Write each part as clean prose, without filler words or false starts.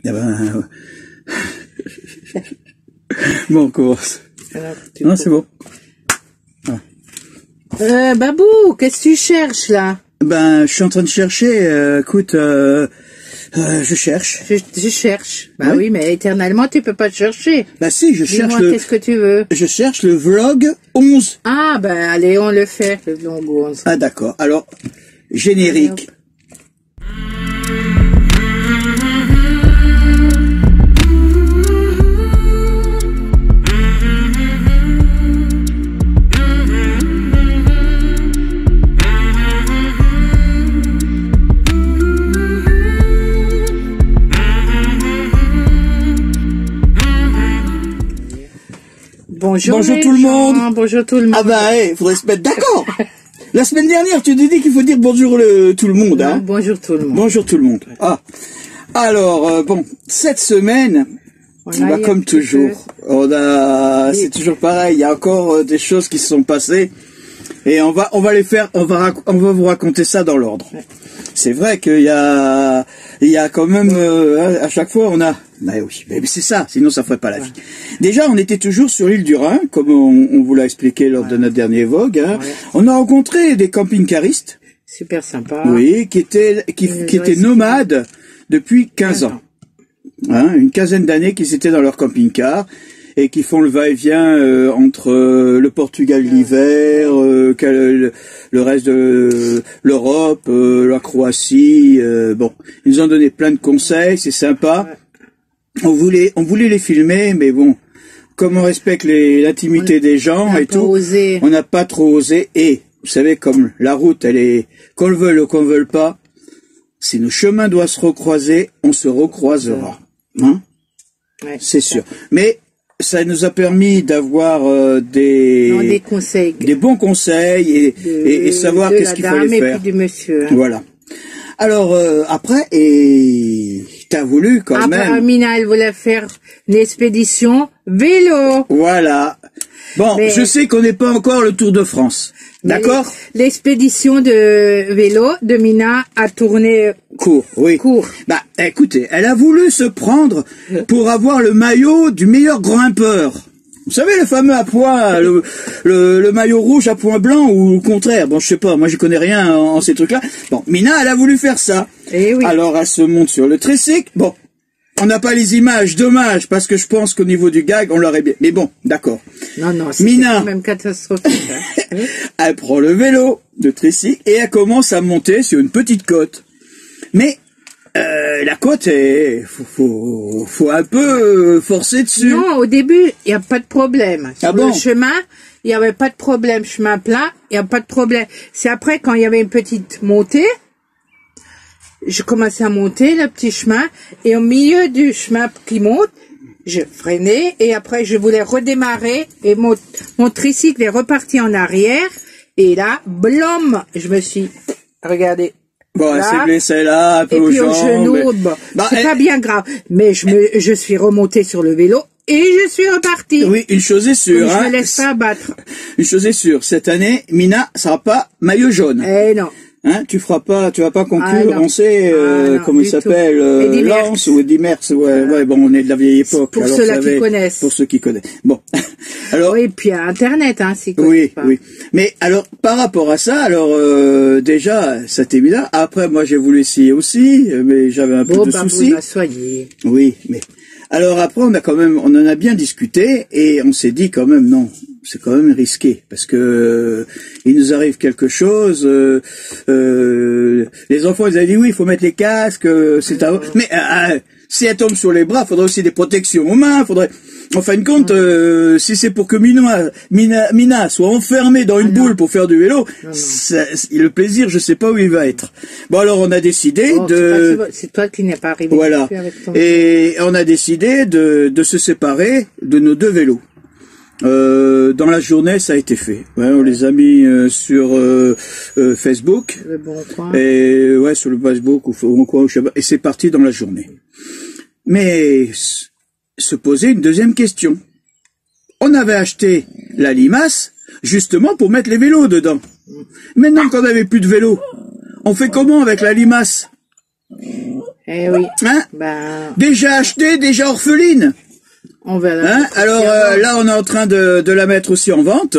Eh ben, bon, on commence. Alors, non, c'est bon. Ah. Babou, qu'est-ce que tu cherches, là? Ben, je suis en train de chercher, écoute, je cherche. Je cherche. Bah oui. Oui, mais éternellement, tu peux pas te chercher. Bah si, je cherche Dis-moi, qu'est-ce que tu veux? Je cherche le vlog 11. Ah, ben, allez, on le fait, le vlog 11. Ah, d'accord. Alors, générique. Bonjour tout le monde. Bonjour tout le monde. Ah bah, faudrait se mettre d'accord. La semaine dernière, tu t'es dit qu'il faut dire bonjour tout le monde, hein. Non, bonjour tout le monde. Bonjour tout le monde. Ah. Alors, bon, cette semaine, comme toujours, c'est toujours pareil, il y a encore des choses qui se sont passées, et on va les faire, on va vous raconter ça dans l'ordre. Ouais. C'est vrai qu'il y a quand même, à chaque fois, on a, bah oui, mais c'est ça, sinon ça ferait pas la vie. Déjà, on était toujours sur l'île du Rhin, comme on vous l'a expliqué lors de notre dernier Vogue, hein. Ouais. On a rencontré des camping-caristes. Super sympa. Oui, qui étaient nomades depuis 15 ans. Hein, une quinzaine d'années qu'ils étaient dans leur camping-car et qui font le va-et-vient entre le Portugal l'hiver, le reste de l'Europe, la Croatie. Bon, ils nous ont donné plein de conseils, c'est sympa. Ouais. On voulait les filmer, mais bon, comme on respecte l'intimité des gens et tout, on n'a pas trop osé. Et vous savez, comme la route, elle est, qu'on le veuille ou qu'on le veuille pas, si nos chemins doivent se recroiser, on se recroisera. Hein? Ouais, c'est sûr. Mais ça nous a permis d'avoir des conseils, des bons conseils et savoir qu'est-ce qu'il fallait faire. Et puis du monsieur. Hein. Voilà. Alors après, et t'as voulu quand même. Après, Mina, elle voulait faire une expédition vélo. Voilà. Bon, mais je sais qu'on n'est pas encore le Tour de France. D'accord? L'expédition de vélo de Mina a tourné court, oui. Court. Bah, écoutez, elle a voulu se prendre pour avoir le maillot du meilleur grimpeur. Vous savez, le fameux à point, le maillot rouge à point blanc ou le contraire. Bon, je sais pas, moi je connais rien en ces trucs-là. Bon, Mina, elle a voulu faire ça. Eh oui. Alors, elle se monte sur le tricycle. Bon. On n'a pas les images, dommage, parce que je pense qu'au niveau du gag, on l'aurait bien. Mais bon, d'accord. Non, c'est quand même catastrophique. Hein. Elle prend le vélo de tricycle et elle commence à monter sur une petite côte. Mais la côte, faut un peu forcer dessus. Non, au début, il n'y a pas de problème. Sur bon? Le chemin, il n'y avait pas de problème. Chemin plat, il n'y a pas de problème. C'est après, quand il y avait une petite montée, je commençais à monter le petit chemin et au milieu du chemin qui monte, je freinais et après je voulais redémarrer et mon tricycle est reparti en arrière et là, blom, je me suis regardé. Bon, elle s'est blessée là, un peu aux jambes. Et puis au genou, bon, c'est pas bien grave, mais je suis remontée sur le vélo et je suis reparti. Oui, une chose est sûre. Je me laisse pas abattre. Une chose est sûre, cette année, Mina sera pas maillot jaune. Eh non. Hein, tu vas pas concurrencer, comment il s'appelle, Lance ou Eddy Merckx, ouais, bon, on est de la vieille époque. Pour ceux qui connaissent. Pour ceux qui connaissent. Bon. Alors. Oui, puis Internet, hein, si oui, pas. Oui. Mais, alors, par rapport à ça, alors, déjà, ça t'est mis là. Après, moi, j'ai voulu essayer aussi, mais j'avais un peu de soucis. Oui, mais. Alors après, on en a bien discuté, et on s'est dit quand même, non. C'est quand même risqué parce que il nous arrive quelque chose. Les enfants ils avaient dit oui, il faut mettre les casques. C'est mais si elle tombe sur les bras, faudrait aussi des protections aux mains. En fin de compte, si c'est pour que Mina soit enfermée dans une boule pour faire du vélo, le plaisir, je sais pas où il va être. Bon alors on a décidé c'est toi qui n'es pas arrivé. Voilà. Avec ton... Et on a décidé de se séparer de nos deux vélos. Dans la journée, ça a été fait. Ouais, on les a mis sur Facebook. Le Bon Coin. Et ouais, sur le Facebook ou Bon Coin, et c'est parti dans la journée. Mais se poser une deuxième question. On avait acheté la limace justement pour mettre les vélos dedans. Maintenant qu'on n'avait plus de vélos, on fait comment avec la limace? Eh oui. Hein? Ben, Déjà achetée, déjà orpheline. on verra. Hein? Alors là, on est en train de la mettre aussi en vente.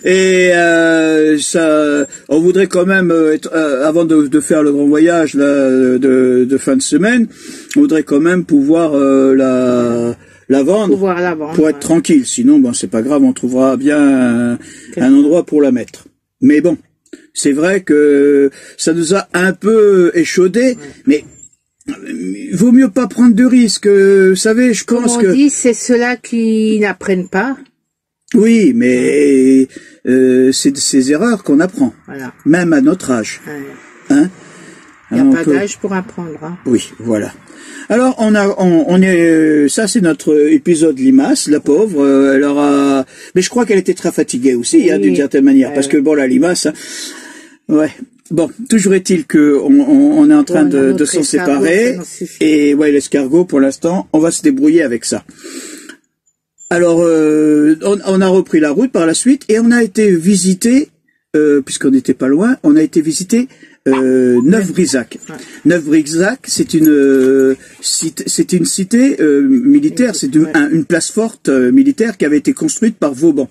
Et ça, on voudrait quand même, avant de faire le grand voyage là, de fin de semaine, on voudrait quand même pouvoir la vendre, pour être tranquille. Sinon, bon, c'est pas grave, on trouvera bien un endroit pour la mettre. Mais bon, c'est vrai que ça nous a un peu échaudé, mais vaut mieux pas prendre de risques. Vous savez, je pense Comme on dit, c'est ceux-là qui n'apprennent pas. Oui, mais c'est de ces erreurs qu'on apprend, Voilà. même à notre âge. Ouais. Hein? Il n'y a pas d'âge pour apprendre. Hein. Oui, voilà. Alors on est, ça c'est notre épisode limace, la pauvre. Elle aura, mais je crois qu'elle était très fatiguée aussi, oui, hein, d'une certaine manière, parce que bon, la limace, hein, ouais. Bon, toujours est-il que on est en train de s'en séparer, et ouais, l'escargot pour l'instant, on va se débrouiller avec ça. Alors, on a repris la route par la suite et on a été visiter, puisqu'on n'était pas loin, on a été visiter Neuf-Brisach. Ouais. Neuf-Brisach, c'est une cité militaire, c'est une place forte militaire qui avait été construite par Vauban.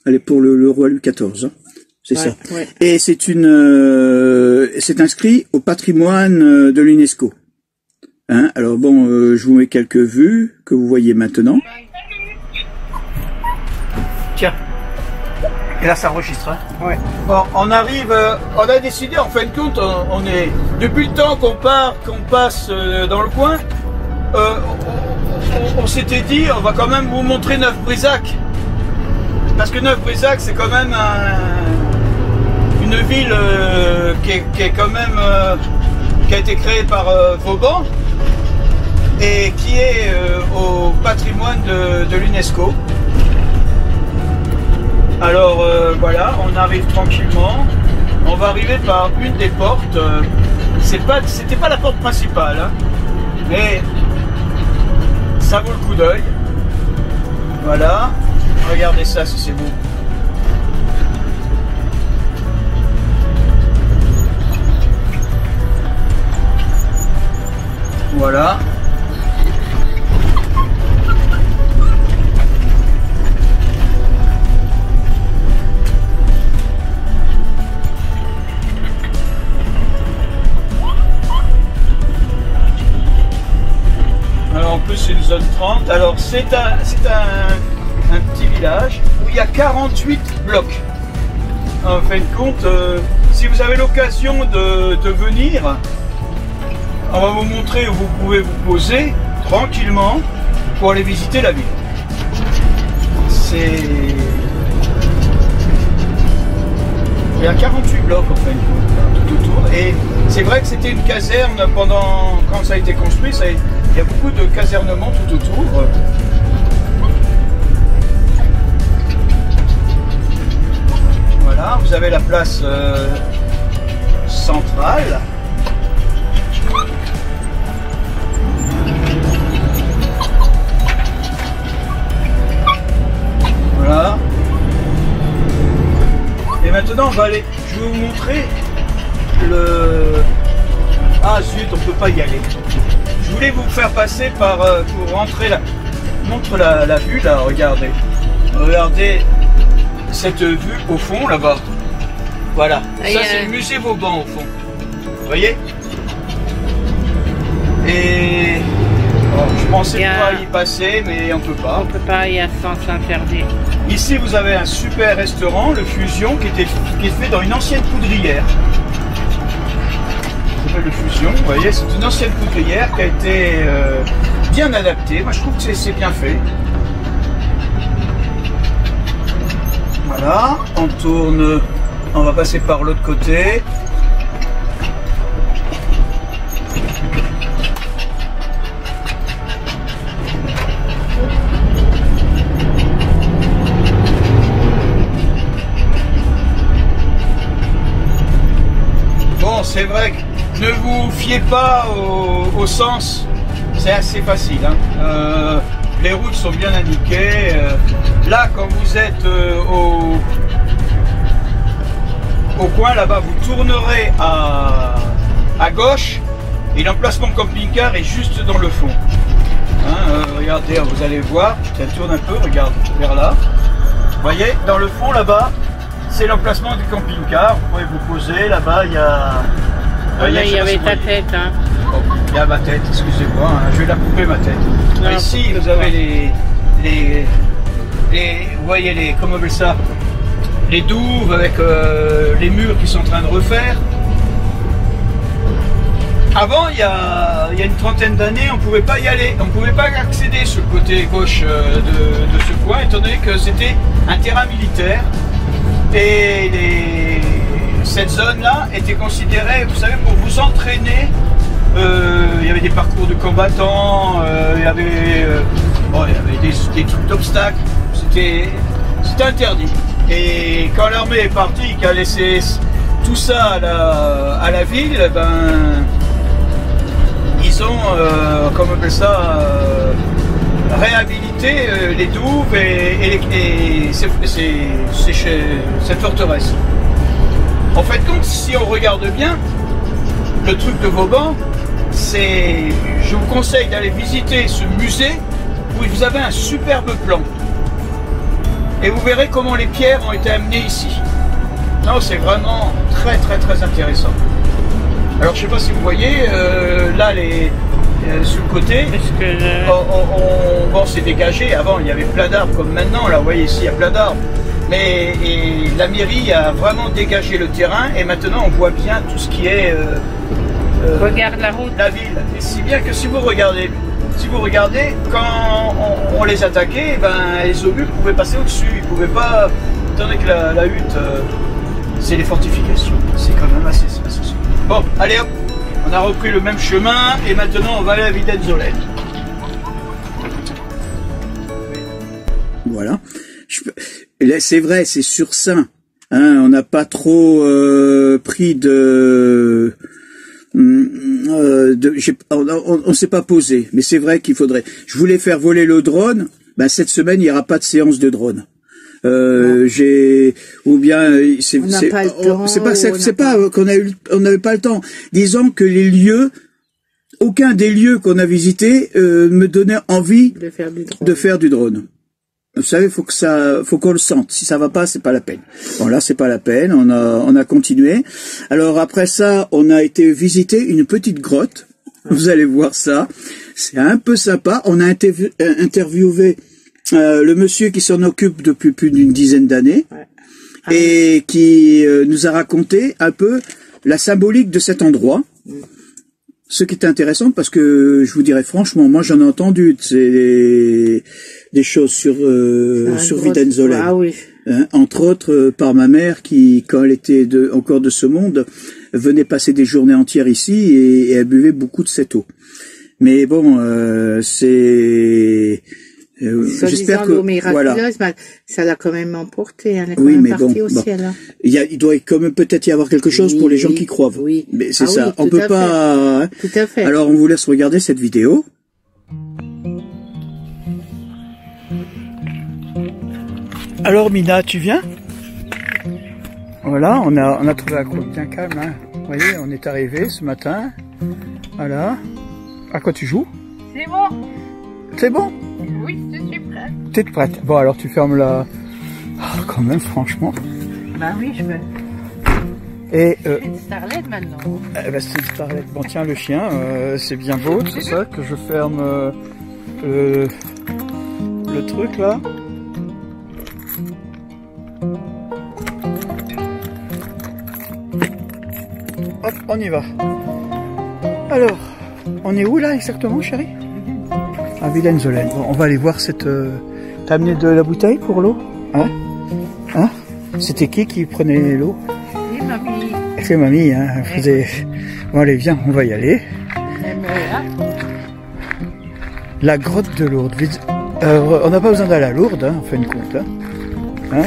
Elle est pour le roi Louis XIV. Hein. C'est ça. Ouais. Et c'est inscrit au patrimoine de l'UNESCO. Hein, alors bon, je vous mets quelques vues que vous voyez maintenant. Tiens, et là ça enregistre. Hein. Ouais. Bon, on arrive, on a décidé, en fin de compte, on est depuis le temps qu'on passe dans le coin, on s'était dit, on va quand même vous montrer Neuf-Brisach, parce que Neuf-Brisach c'est quand même une ville qui est quand même qui a été créée par Vauban et qui est au patrimoine de l'UNESCO. Alors voilà, on arrive tranquillement. On va arriver par une des portes. C'était pas la porte principale, hein, mais ça vaut le coup d'œil. Voilà, regardez ça si c'est beau. Voilà. Alors en plus c'est une zone 30. Alors c'est un petit village où il y a 48 blocs. En fin de compte, si vous avez l'occasion de venir, on va vous montrer où vous pouvez vous poser tranquillement pour aller visiter la ville. Il y a 48 blocs en fin de compte, tout autour. Et c'est vrai que c'était une caserne quand ça a été construit, il y a beaucoup de casernements tout autour. Voilà, vous avez la place centrale. Voilà. Et maintenant on va aller, je vais vous montrer ah zut, on peut pas y aller. Je voulais vous faire passer pour rentrer là. Montre la vue là, regardez. Regardez cette vue au fond là-bas. Voilà. Ça c'est le musée Vauban au fond. Vous voyez? Et je pensais pas y passer, mais on peut pas. On peut pas, il y a sens interdit. Ici, vous avez un super restaurant, le Fusion, qui est fait dans une ancienne poudrière. Ça s'appelle le Fusion, vous voyez, c'est une ancienne poudrière qui a été bien adaptée. Moi, je trouve que c'est bien fait. Voilà, on tourne, on va passer par l'autre côté. C'est vrai que ne vous fiez pas au sens, c'est assez facile. Hein. Les routes sont bien indiquées. Là, quand vous êtes au coin là-bas, vous tournerez à gauche Et l'emplacement camping-car est juste dans le fond. Hein, regardez, vous allez voir, ça tourne un peu, regarde, vers là. Vous voyez, dans le fond là-bas, c'est l'emplacement du camping-car. Vous pouvez vous poser, là-bas il y a... Là, il y avait ta tête. Hein. Oh, il y a ma tête, excusez-moi, hein, je vais la couper ma tête. Non, ici, vous avez vous voyez les, comment on appelle ça, les douves avec les murs qui sont en train de refaire. Avant, il y a une trentaine d'années, on ne pouvait pas y aller, on ne pouvait pas accéder sur le côté gauche de ce coin, étant donné que c'était un terrain militaire. Et cette zone-là était considérée, vous savez, pour vous entraîner. Il y avait des parcours de combattants, il y avait des trucs d'obstacles. C'était interdit. Et quand l'armée est partie, qui a laissé tout ça à la ville, ben, ils ont, comment on appelle ça, réhabilité les douves et cette forteresse. En fait, donc, si on regarde bien, le truc de Vauban, je vous conseille d'aller visiter ce musée où vous avez un superbe plan. Et vous verrez comment les pierres ont été amenées ici. Non, c'est vraiment très très très intéressant. Alors je ne sais pas si vous voyez, là sur le côté, bon, c'est dégagé. Avant il y avait plein d'arbres comme maintenant, là vous voyez ici il y a plein d'arbres. Mais la mairie a vraiment dégagé le terrain et maintenant on voit bien tout ce qui est regarde la route. La ville. Et si bien que si vous regardez, quand on les attaquait, ben, les obus pouvaient passer au-dessus. Ils ne pouvaient pas, étant donné que la hutte, c'est les fortifications. C'est quand même assez sûr. Bon, allez hop, on a repris le même chemin et maintenant on va aller à Videnzolen. Voilà. C'est vrai, c'est succinct. Hein, on n'a pas trop pris de... on s'est pas posé, mais c'est vrai qu'il faudrait. Je voulais faire voler le drone. Ben cette semaine il n'y aura pas de séance de drone. Ou bien c'est pas qu'on on n'avait pas le temps. Disons que les lieux, aucun des lieux qu'on a visités me donnait envie de faire du drone. Vous savez, faut qu'on le sente. Si ça va pas, c'est pas la peine. Bon, là, c'est pas la peine. On a continué. Alors, après ça, on a été visiter une petite grotte. Vous allez voir ça. C'est un peu sympa. On a interviewé, le monsieur qui s'en occupe depuis plus d'une dizaine d'années. Et qui nous a raconté un peu la symbolique de cet endroit. Ce qui est intéressant parce que, je vous dirais franchement, moi, j'en ai entendu, des choses sur Videnzolen. Ah oui. Hein, entre autres par ma mère qui, quand elle était encore de ce monde, venait passer des journées entières ici et elle buvait beaucoup de cette eau. Mais bon, j'espère que voilà. Ça l'a quand même emporté. Elle est quand même partie au ciel. Hein. Il doit quand même peut-être y avoir quelque chose pour les gens qui croient. Oui. Mais c'est ça. On peut pas. Tout à fait. Alors on vous laisse regarder cette vidéo. Alors Mina, tu viens? Voilà, on a trouvé un coin bien calme. Hein. Vous voyez, on est arrivé ce matin. Voilà. À quoi tu joues? C'est bon. C'est bon? Oui, je suis prête. T'es prête? Bon, alors tu fermes la... Oh, quand même, franchement. Bah oui, je veux. Et c'est une starlette maintenant. Bah, c'est une starlette. Bon, tiens, le chien, c'est bien beau, c'est ça, que je ferme le truc là. Hop, on y va. Alors, on est où là exactement, chérie? À Videnzolen. Bon, on va aller voir cette... T'as amené de la bouteille pour l'eau? Hein? Hein? C'était qui prenait l'eau? C'est mamie. C'est mamie, hein. Elle faisait... Bon, allez, viens, on va y aller. La grotte de Lourdes. On n'a pas besoin d'aller à Lourdes, hein, en fin de compte. Hein?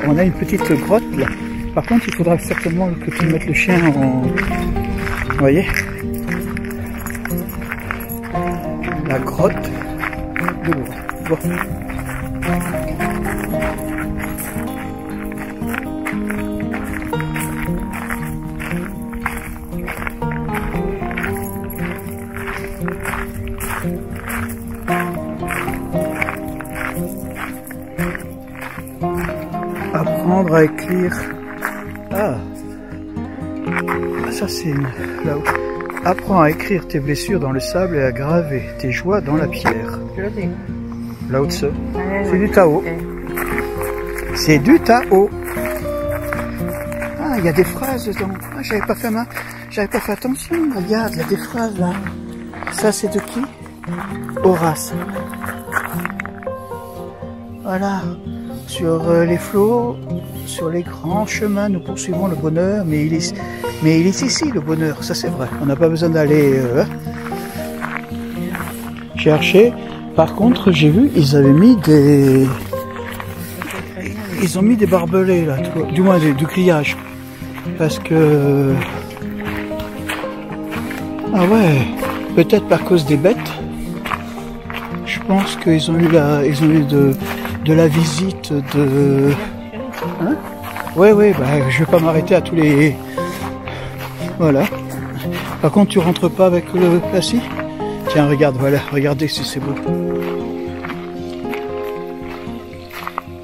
On a une petite grotte là. Par contre, il faudra certainement que tu mettes le chien en... Vous voyez? La grotte de Lourdes. Bon. Apprendre à écrire. Ah, ça c'est là-haut. Apprends à écrire tes blessures dans le sable et à graver tes joies dans la pierre. Lao Tse. C'est du Tao. C'est du Tao. Ah, il y a des phrases dedans. Ah, j'avais pas fait attention. Regarde, il y a des phrases là. Ça c'est de qui? Horace. Voilà. Sur les flots, sur les grands chemins, nous poursuivons le bonheur, mais il est ici le bonheur, ça c'est vrai. On n'a pas besoin d'aller chercher. Par contre, j'ai vu, ils ont mis des barbelés là, du moins du grillage, parce que ah ouais, peut-être par cause des bêtes. Je pense qu'ils ont eu de la visite de... Hein? Ouais, bah, je vais pas m'arrêter à tous les... Voilà. Par contre, tu rentres pas avec le placid? Tiens, regarde, voilà, regardez si c'est beau.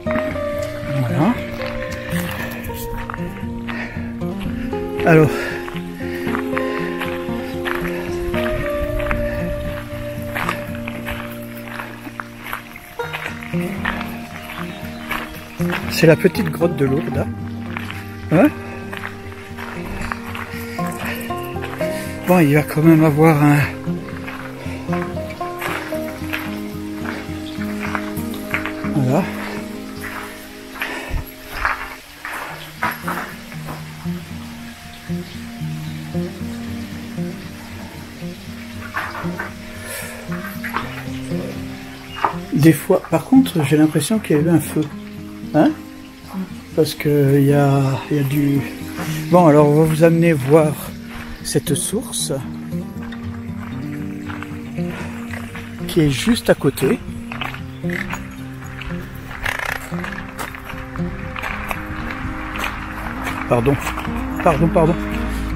Voilà. Alors... C'est la petite grotte de Lourdes, là. Hein? Bon, il va quand même avoir un... Voilà. Des fois, par contre, j'ai l'impression qu'il y a eu un feu. Hein? Parce que il y a du... Bon, alors on va vous amener voir cette source qui est juste à côté. Pardon.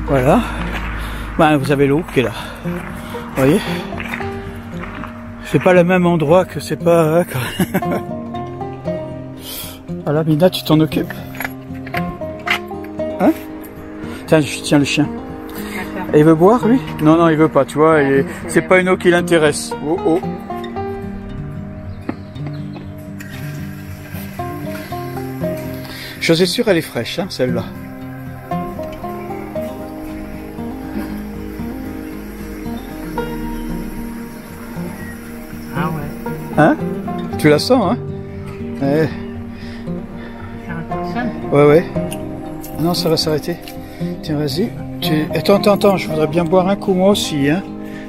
Voilà. Ben, vous avez l'eau qui est là. Vous voyez? C'est pas le même endroit que c'est pas... Voilà, Mina, tu t'en occupes? Hein? Tiens, je tiens le chien. Et il veut boire, lui? Non, il veut pas, tu vois. C'est pas une eau qui l'intéresse. Oh. Je suis sûr, elle est fraîche, hein, celle-là. Ah ouais. Hein? Tu la sens, hein? Ouais. Ouais. Non, ça va s'arrêter. Tiens, vas-y. Attends, je voudrais bien boire un coup, moi aussi, hein.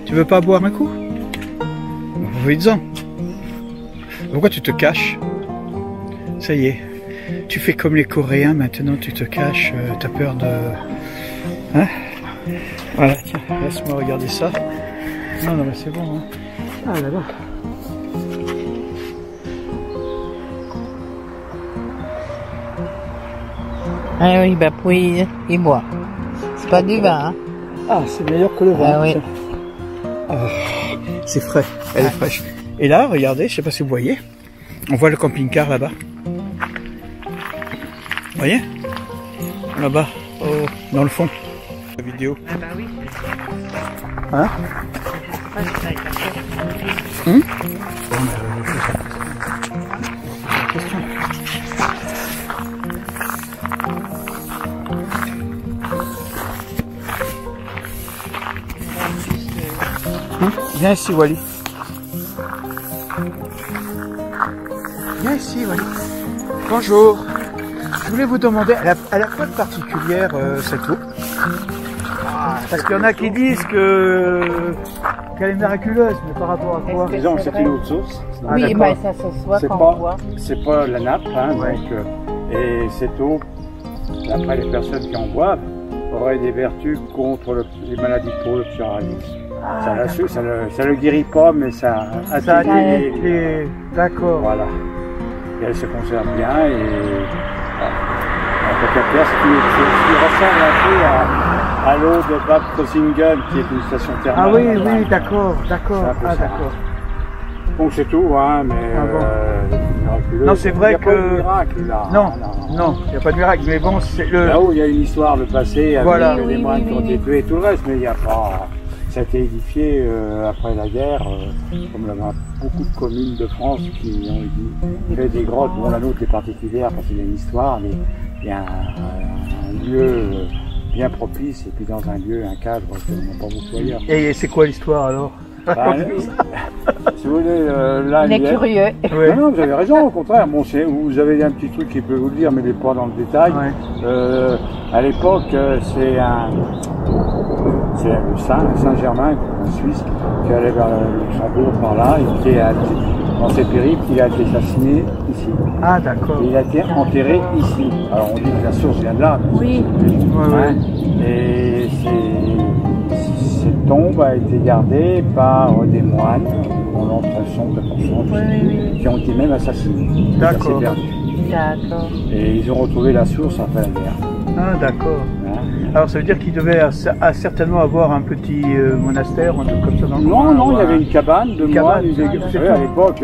Tu veux pas boire un coup? Vite-en. Pourquoi tu te caches? Ça y est. Tu fais comme les Coréens, maintenant tu te caches, t'as peur de... Hein? Voilà, tiens, laisse-moi regarder ça. Non, mais c'est bon, hein. Ah, là-bas. Ah oui, bah puis il boit. C'est pas du vin, hein. Ah, c'est meilleur que le vin. Ah oui. C'est frais, elle est fraîche. Et là, regardez, je sais pas si vous voyez, on voit le camping-car là-bas. Vous voyez? Là-bas, dans le fond. La vidéo. Ah bah oui. Hein? Viens ici, Wally. Viens ici, Wally. Bonjour. Je voulais vous demander, elle a quoi de particulière cette eau? Parce qu'il y en a qui disent qu'elle est miraculeuse, mais par rapport à quoi? Disons que c'est une eau de source. Oui, mais ça se soit quand on boit. C'est pas la nappe, hein, Ouais. donc, et cette eau, d'après les personnes qui en boivent, aurait des vertus contre les maladies de peau, le psoriasis. Ça le guérit pas, mais ça atténue les... D'accord. Voilà. Et elle se conserve bien et... Voilà. C'est ce qui ressemble un peu à à l'eau de Bad Kreuznach, qui est une station thermale. Ah oui, oui, d'accord, d'accord. Ah, d'accord. Bon, c'est tout, hein, mais miraculeux. Non, c'est vrai il y a que... pas de miracle, là. Non, non, il n'y a pas de miracle, mais bon, c'est le... Là-haut, il y a une histoire de passé avec Voilà. les moines qui ont été tués et tout le reste, mais il n'y a pas... Ça a été édifié après la guerre, comme il y a beaucoup de communes de France qui ont fait des grottes. Bon, la nôtre est particulière parce qu'il y a une histoire, mais il y a un lieu bien propice, et puis dans un lieu, un cadre qu'on n'a pas beaucoup ailleurs. Et c'est quoi l'histoire alors? Si vous voulez, là, On est curieux. Ouais. Non, vous avez raison, au contraire. Bon, vous avez un petit truc qui peut vous le dire, mais il n'est pas dans le détail. Ouais. À l'époque, c'est le Saint-Germain, un Suisse, qui allait vers le Luxembourg par là, et qui a, dans ses périples, il a été assassiné ici. Ah, d'accord. Il a été enterré ici. Alors on dit que la source vient de là. Oui. Et cette tombe a été gardée par des moines, pendant très sombre proportion, qui ont été même assassinés. D'accord. D'accord. Et ils ont retrouvé la source après la guerre. Ah, d'accord. Alors ça veut dire qu'il devait certainement avoir un petit monastère ou un truc comme ça dans le coin. Non, il y avait une cabane de moines. Vous savez, à l'époque,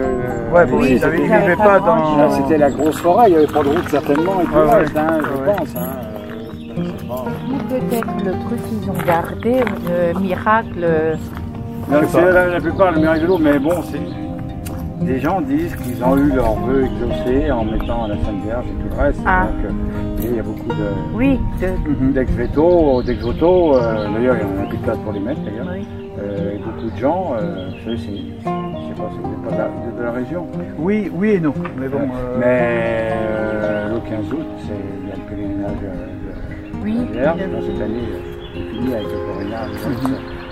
ouais, bon, ils n'avaient pas dans... Là, c'était la grosse forêt, il n'y avait pas de route certainement, et tout le reste, je pense. Ou peut-être le truc qu'ils ont gardé, le miracle. Non, c'est la plupart le miracle de l'eau, mais bon, des gens disent qu'ils ont eu leur vœu exaucé en mettant la Sainte Vierge et tout le reste. Ah. Donc, il y a beaucoup de... Oui, d'ex-voto, d'ailleurs il y en a plus de place pour les mettre d'ailleurs. Oui. Et beaucoup de gens, vous savez, je sais pas si vous n'êtes pas de la région. Oui, oui et non. Mais bon. Mais le 15 août, il y a le pèlerinage de la Vierge. Cette année, c'est fini avec le pèlerinage,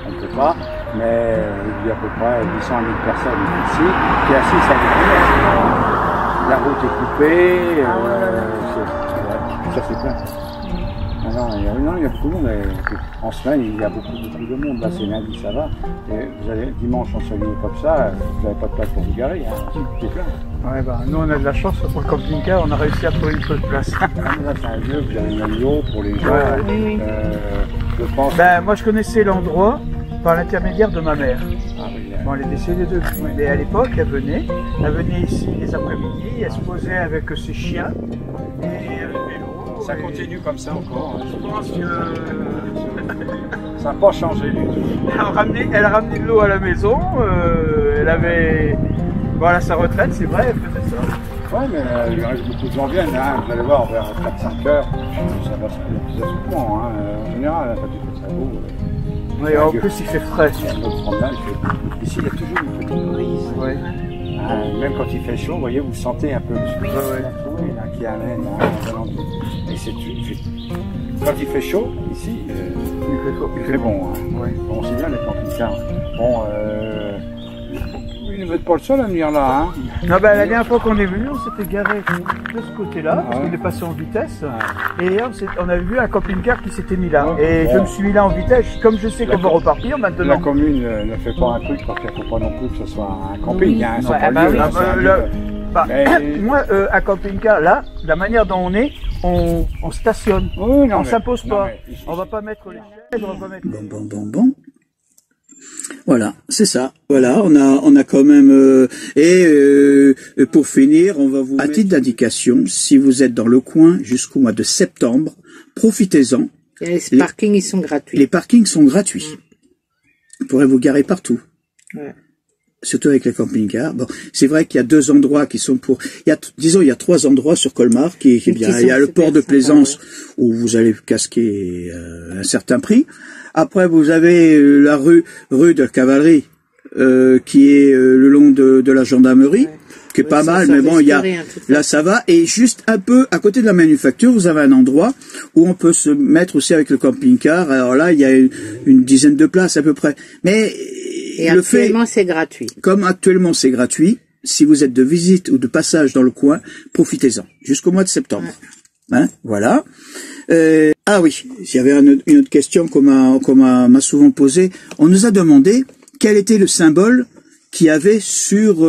on ne peut pas. Mais il y a à peu près 800 000 personnes ici qui assistent à l'église. La route est coupée, ça c'est plein. Non, il y a beaucoup de monde. En semaine, il y a beaucoup de monde. Là, c'est lundi, ça va. Et vous allez dimanche ensoleillé comme ça, vous n'avez pas de place pour vous garer. C'est plein. Ouais, bah, nous, on a de la chance pour le camping-car, on a réussi à trouver une seule place. Là, c'est un lieu, vous avez un lieu pour les gens. Oui. Je pense. Ben, moi, je connaissais l'endroit par l'intermédiaire de ma mère. Ah, oui, Bon, elle est décédée depuis. Mais à l'époque, elle venait ici les après-midi, elle se posait avec ses chiens et le vélo. Ça continue comme ça encore. Je pense que... Ça n'a pas changé du tout. Elle a ramené de l'eau à la maison, elle avait... Voilà sa retraite, c'est vrai, elle faisait ça. Ouais, mais il reste beaucoup de gens viennent, hein. Vous allez voir, vers 4-5 heures, ça va se faire plus souvent, hein. En général, quand il fait ça beau. Oui, en plus il fait frais. Il y a un autre promenade, ici il y a toujours une petite brise. Ouais. Même quand il fait chaud, vous voyez, vous sentez un peu le souffle là, qui amène et c'est quand il fait chaud, ici, il fait bon. Hein. Ouais. Bon, c'est bien les camping-cars. Bon, ils ne mettent pas le seul à venir là. Hein. Non, ben, la dernière fois qu'on est venu, on s'était garé de ce côté-là, parce qu'on est passé en vitesse, et on a vu un camping-car qui s'était mis là. Et je me suis mis là en vitesse, comme je sais qu'on va repartir maintenant. La commune ne fait pas un truc parce qu'il ne faut pas non plus que ce soit un camping. Il y a un moi, un camping-car, là, la manière dont on est, on stationne. Oui, non, on s'impose pas. On va pas mettre les chaises, on va pas mettre... Bon. Voilà, c'est ça. Voilà, on a quand même pour finir, on va vous à titre d'indication, si vous êtes dans le coin jusqu'au mois de septembre, profitez-en. Les parkings ils sont gratuits. Les parkings sont gratuits. Vous pourrez vous garer partout. Ouais. Surtout avec les camping-cars. Bon, c'est vrai qu'il y a 2 endroits qui sont pour... il y a 3 endroits sur Colmar qui est bien. Il y a le port de Plaisance où vous allez casquer un certain prix. Après, vous avez la rue de la Cavalerie qui est le long de la gendarmerie, qui est pas mal, mais bon, il y a là ça va. Et juste un peu à côté de la manufacture, vous avez un endroit où on peut se mettre aussi avec le camping-car. Alors là, il y a une dizaine de places à peu près. Mais et actuellement, c'est gratuit. Comme actuellement c'est gratuit, si vous êtes de visite ou de passage dans le coin, profitez-en jusqu'au mois de septembre. Ouais. Hein, voilà. Ah oui, il y avait une autre question qu'on m'a souvent posée. On nous a demandé quel était le symbole qu'il y avait sur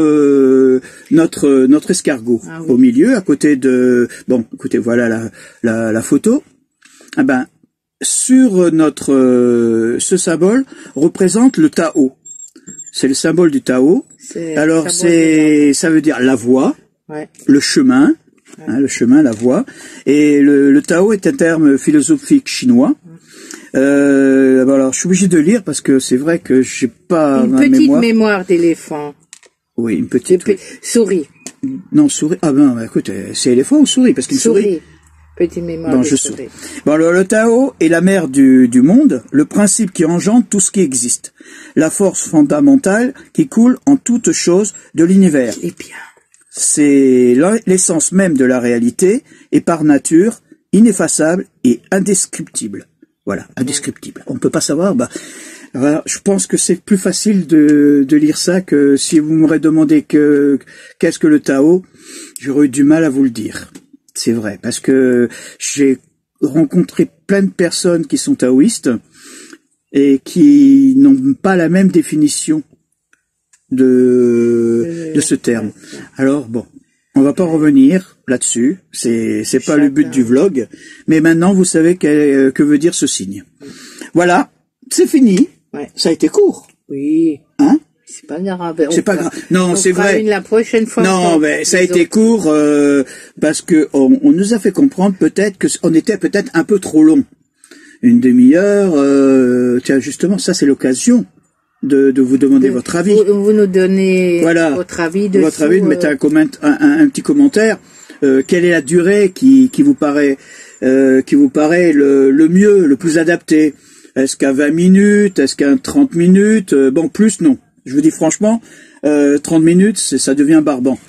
notre escargot. Ah oui. Au milieu, à côté de... Bon, écoutez, voilà la photo. Ah ben, sur notre ce symbole représente le Tao. C'est le symbole du Tao. Alors ça veut dire la voie, le chemin, le chemin, la voie. Et le Tao est un terme philosophique chinois. Alors je suis obligé de lire parce que c'est vrai que j'ai pas une petite mémoire d'éléphant. Oui, une petite souris. Non, souris. Ah ben, écoute, c'est éléphant ou souris? Parce qu'une souris. Petite mémoire de souris. Bon, alors, le Tao est la mère du monde, le principe qui engendre tout ce qui existe, la force fondamentale qui coule en toute chose de l'univers. Eh bien. C'est l'essence même de la réalité et par nature ineffaçable et indescriptible. Voilà, indescriptible. On ne peut pas savoir. Je pense que c'est plus facile de lire ça que si vous m'aurez demandé qu'est-ce que le Tao, j'aurais eu du mal à vous le dire. C'est vrai, parce que j'ai rencontré plein de personnes qui sont taoïstes et qui n'ont pas la même définition de ce terme. Alors bon, on va pas revenir là-dessus, c'est pas le but du vlog, mais maintenant vous savez que veut dire ce signe. Voilà, c'est fini. Ça a été court. Oui. Hein? C'est pas grave. C'est pas grave. Non, c'est vrai. La prochaine fois. Non, mais ça a été court parce que on nous a fait comprendre peut-être que on était peut-être un peu trop long. Une demi-heure. Tiens, justement, ça c'est l'occasion de vous demander votre avis. Vous nous donnez votre avis dessus. Votre avis, de mettre un petit commentaire. Quelle est la durée qui vous paraît le mieux, le plus adapté? Est-ce qu'à 20 minutes? Est-ce qu'à 30 minutes? Bon, plus non. Je vous dis franchement, 30 minutes, ça devient barbant.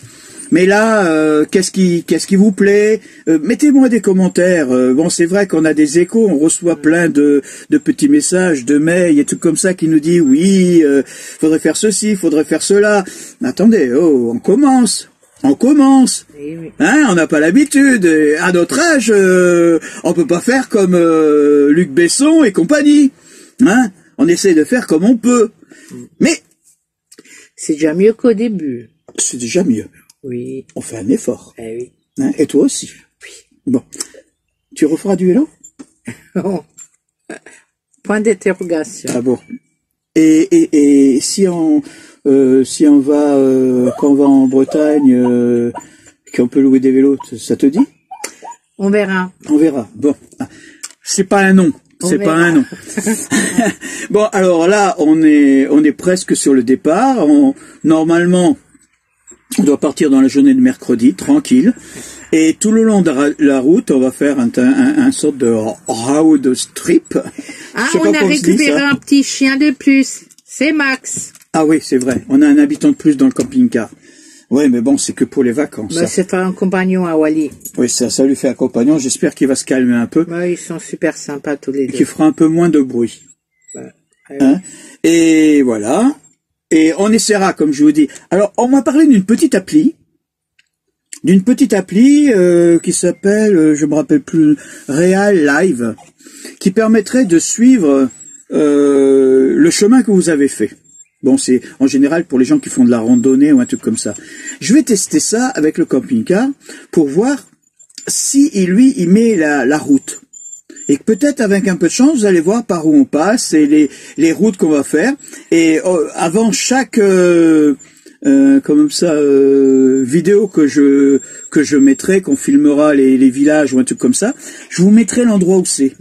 Mais là, qu'est-ce qui vous plaît? Mettez-moi des commentaires. Bon, c'est vrai qu'on a des échos, on reçoit plein de petits messages, de mails et tout comme ça qui nous dit oui, faudrait faire ceci, faudrait faire cela. Attendez, on commence. Oui. Hein, on n'a pas l'habitude. À notre âge, on peut pas faire comme Luc Besson et compagnie. Hein, on essaie de faire comme on peut. Mais c'est déjà mieux qu'au début. C'est déjà mieux. Oui. On fait un effort. Eh oui. Hein, et toi aussi. Oui. Bon. Tu referas du vélo? Point d'interrogation. Ah bon. Et si on va quand on va en Bretagne, qu'on peut louer des vélos, ça te dit? On verra. On verra. Bon. C'est pas un nom. C'est pas un nom. Bon, alors là, on est presque sur le départ. Normalement, on doit partir dans la journée de mercredi, tranquille. Et tout le long de la route, on va faire un sorte de road trip. Ah, on a récupéré un petit chien de plus. C'est Max. Ah oui, c'est vrai. On a un habitant de plus dans le camping-car. Ouais, mais bon, c'est que pour les vacances. Bah, c'est un compagnon à Wally. Oui, ça lui fait un compagnon. J'espère qu'il va se calmer un peu. Bah, ils sont super sympas tous les deux. Qu'il fera un peu moins de bruit. Ouais. Hein? Et voilà. Et on essaiera, comme je vous dis. Alors, on m'a parlé d'une petite appli. Qui s'appelle, je me rappelle plus, Real Live, qui permettrait de suivre le chemin que vous avez fait. Bon, c'est en général pour les gens qui font de la randonnée ou un truc comme ça. Je vais tester ça avec le camping-car pour voir si il met la route. Et peut-être avec un peu de chance, vous allez voir par où on passe et les routes qu'on va faire. Et avant chaque vidéo que je mettrai, qu'on filmera les villages ou un truc comme ça, je vous mettrai l'endroit où c'est.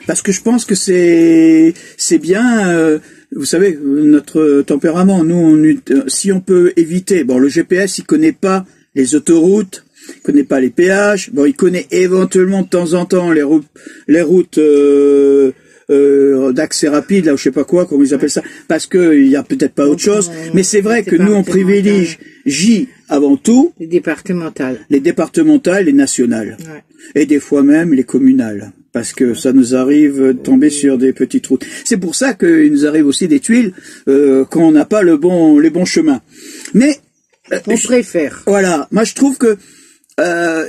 Parce que je pense que c'est bien. Vous savez, notre tempérament, nous, si on peut éviter, bon, le GPS, il connaît pas les autoroutes, il connaît pas les péages, bon, il connaît éventuellement de temps en temps les routes d'accès rapide, là, je sais pas quoi, comment ils appellent ça, parce que il y a peut-être pas autre chose, mais c'est vrai que nous, on privilégie avant tout les départementales, les nationales, et des fois même les communales. Parce que ça nous arrive de tomber sur des petites routes. C'est pour ça qu'il nous arrive aussi des tuiles quand on n'a pas les bons chemins. Mais on préfère. Voilà, moi je trouve que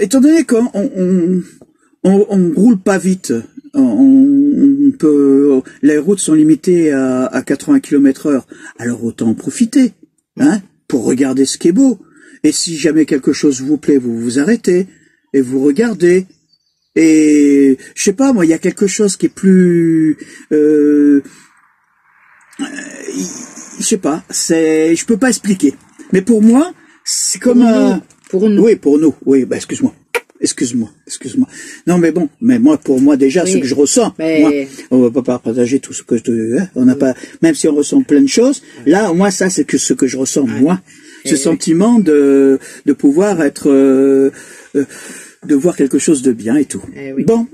étant donné qu'on on roule pas vite, les routes sont limitées à 80 km/h. Alors autant en profiter, hein, pour regarder ce qui est beau. Et si jamais quelque chose vous plaît, vous vous arrêtez et vous regardez. Et je sais pas, moi, il y a quelque chose qui est plus, je sais pas, je peux pas expliquer. Mais pour moi, c'est comme pour nous. Oui, pour nous. Oui, bah excuse-moi. Non, mais bon, pour moi déjà, ce que je ressens, moi, on va pas partager tout ce que on n'a pas, même si on ressent plein de choses. Là, moi, ça, c'est ce que je ressens, moi. Ce sentiment de pouvoir être, de voir quelque chose de bien et tout. Bon,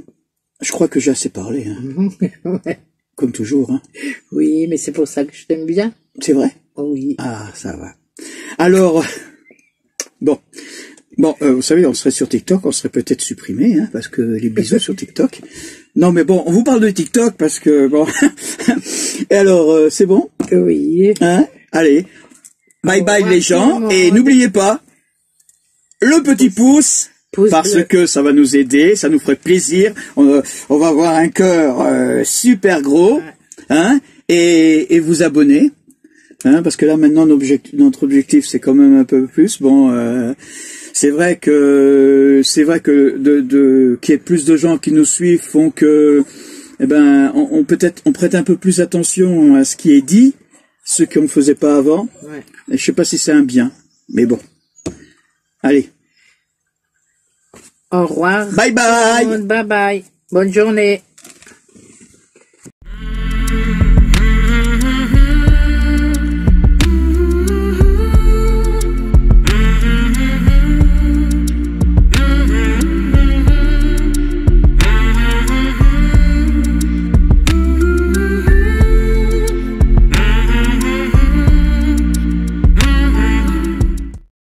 je crois que j'ai assez parlé, hein. Comme toujours, hein. Oui, mais c'est pour ça que je t'aime bien. C'est vrai? Oh oui. Ah, ça va. Alors, bon, vous savez, on serait sur TikTok, on serait peut-être supprimé, hein, parce que les bisous sur TikTok. Non, mais bon, on vous parle de TikTok parce que, bon, et alors, c'est bon? Oui. Hein? Allez, bye bye les gens, et n'oubliez pas, le petit pouce, parce que ça va nous aider, ça nous ferait plaisir, on va avoir un cœur super gros, hein, et vous abonner. Hein, parce que là maintenant notre objectif c'est quand même un peu plus. Bon, c'est vrai que qu'il y ait plus de gens qui nous suivent font que, eh ben, on prête un peu plus attention à ce qui est dit, ce qu'on faisait pas avant. Ouais. Et je sais pas si c'est un bien, mais bon. Allez. Au revoir. Bye bye. Bye bye. Bonne journée.